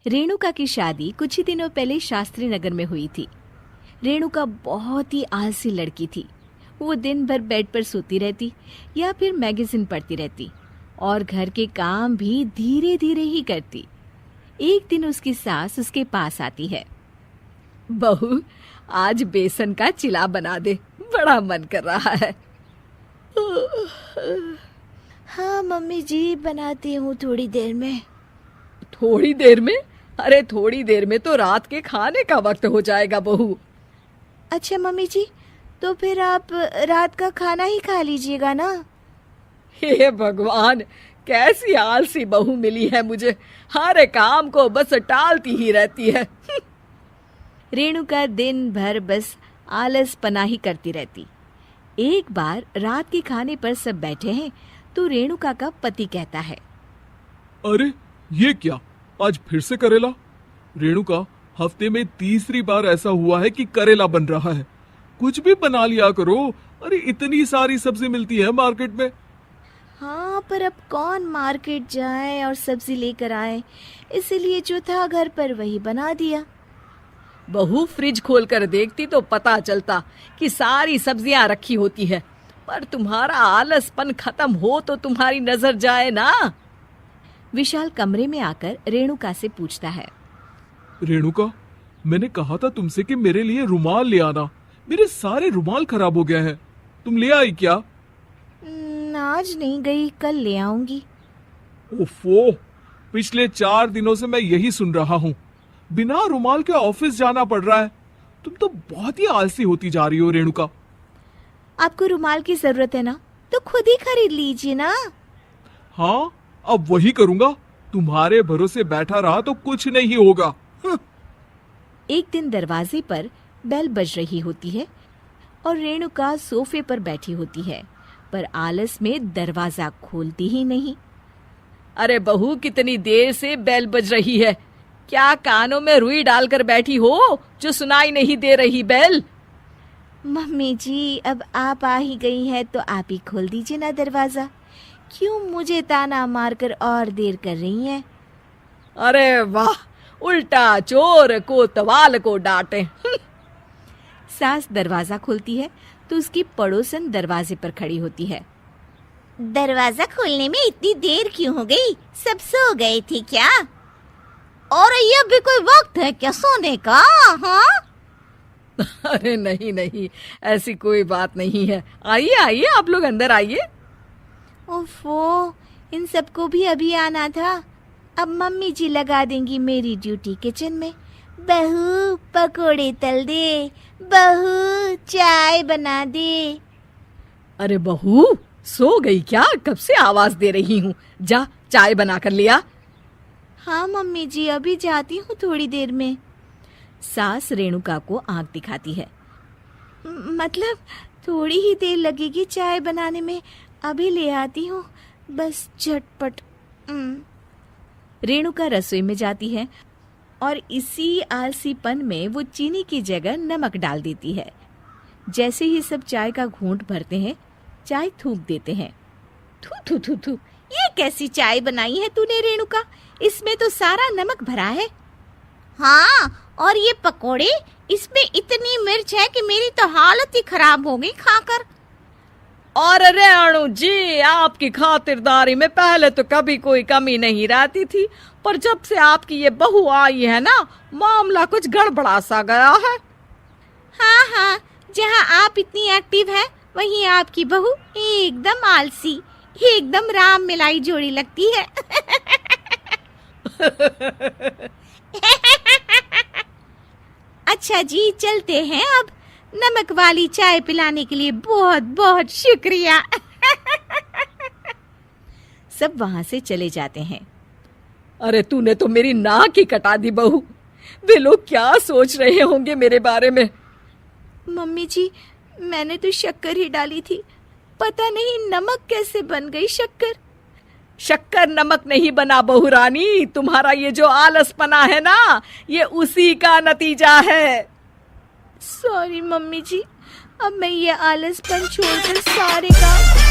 रेणुका की शादी कुछ ही दिनों पहले शास्त्री नगर में हुई थी। रेणुका बहुत ही आलसी लड़की थी। वो दिन भर बेड पर सोती रहती या फिर मैगजीन पढ़ती रहती और घर के काम भी धीरे धीरे ही करती। एक दिन उसकी सास उसके पास आती है। बहू, आज बेसन का चिला बना दे, बड़ा मन कर रहा है। हाँ मम्मी जी, बनाती हूँ थोड़ी देर में। थोड़ी देर में? अरे थोड़ी देर में तो रात के खाने का वक्त हो जाएगा बहू। अच्छा मम्मी जी, तो फिर आप रात का खाना ही खा लीजिएगा ना। हे भगवान, कैसी आलसी बहू मिली है मुझे, हर काम को बस टालती ही रहती है। रेणुका दिन भर बस आलस पना ही करती रहती। एक बार रात के खाने पर सब बैठे हैं तो रेणुका का पति कहता है, अरे ये क्या, आज फिर से करेला? रेणुका, हफ्ते में तीसरी बार ऐसा हुआ है कि करेला बन रहा है। कुछ भी बना लिया करो। अरे इतनी सारी सब्जी मिलती है मार्केट में। हाँ, पर अब कौन मार्केट जाए और सब्जी लेकर आए, इसीलिए जो था घर पर वही बना दिया। बहू, फ्रिज खोल कर देखती तो पता चलता कि सारी सब्जियां रखी होती है, पर तुम्हारा आलसपन खत्म हो तो तुम्हारी नजर जाए ना। विशाल कमरे में आकर रेणुका से पूछता है, रेणुका, मैंने कहा था तुमसे कि मेरे लिए रुमाल ले आना। मेरे सारे रुमाल खराब हो गए हैं। तुम ले आई क्या? आज नहीं गई, कल ले आऊंगी। ओफो, पिछले 4 दिनों से मैं यही सुन रहा हूँ। बिना रुमाल के ऑफिस जाना पड़ रहा है। तुम तो बहुत ही आलसी होती जा रही हो रेणुका। आपको रुमाल की जरूरत है ना, तो खुद ही खरीद लीजिए ना। हाँ, अब वही करूंगा। तुम्हारे भरोसे बैठा रहा तो कुछ नहीं होगा। एक दिन दरवाजे पर बेल बज रही होती है और रेणुका सोफे पर बैठी होती है, पर आलस में दरवाजा खोलती ही नहीं। अरे बहू, कितनी देर से बेल बज रही है? क्या कानों में रुई डालकर बैठी हो जो सुनाई नहीं दे रही बेल? मम्मी जी, अब आप आ ही गई हैं तो आप ही खोल दीजिए ना दरवाजा। क्यों मुझे ताना मारकर और देर कर रही हैं? अरे वाह, उल्टा चोर को तवाल को डांटे। सास दरवाजा खोलती है तो उसकी पड़ोसन दरवाजे पर खड़ी होती है। दरवाजा खोलने में इतनी देर क्यों हो गई? सब सो गए थे क्या? और ये भी कोई वक्त है क्या सोने का? हाँ? अरे नहीं नहीं, ऐसी कोई बात नहीं है। आइए आइए, आप लोग अंदर आइए। ओफो, इन सबको भी अभी आना था। अब मम्मी जी लगा देंगी मेरी ड्यूटी किचन में। बहू पकोड़े तल दे, बहू चाय बना दे। अरे बहू, सो गई क्या? कब से आवाज दे रही हूँ, जा चाय बना कर लिया। हाँ मम्मी जी, अभी जाती हूँ थोड़ी देर में। सास रेणुका को आंख दिखाती है। मतलब थोड़ी ही देर लगेगी चाय बनाने में, अभी ले आती हूँ, बस झटपट। रेणुका रसोई में जाती है और इसी आलसीपन में वो चीनी की जगह नमक डाल देती है। जैसे ही सब चाय का घूंट भरते हैं, चाय थूक देते हैं। थू थू थू थू, ये कैसी चाय बनाई है तूने रेणुका? इसमें तो सारा नमक भरा है। हाँ, और ये पकोड़े, इसमें इतनी मिर्च है कि मेरी तो हालत ही खराब हो गई खाकर। और रेणु जी, आपकी खातिरदारी में पहले तो कभी कोई कमी नहीं रहती थी, पर जब से आपकी ये बहू आई है ना, मामला कुछ गड़बड़ा सा गया है। हाँ हाँ, जहाँ आप इतनी एक्टिव है, वहीं आपकी बहू एकदम आलसी, एकदम राम मिलाई जोड़ी लगती है। अच्छा जी, चलते हैं अब। नमक वाली चाय पिलाने के लिए बहुत बहुत शुक्रिया। सब वहां से चले जाते हैं। अरे तूने तो मेरी नाक ही कटा दी बहू। वे लोग क्या सोच रहे होंगे मेरे बारे में? मम्मी जी, मैंने तो शक्कर ही डाली थी, पता नहीं नमक कैसे बन गई शक्कर। शक्कर नमक नहीं बना बहू रानी, तुम्हारा ये जो आलसपना है ना, ये उसी का नतीजा है। सॉरी मम्मी जी, अब मैं ये आलसपन छोड़कर सारे काम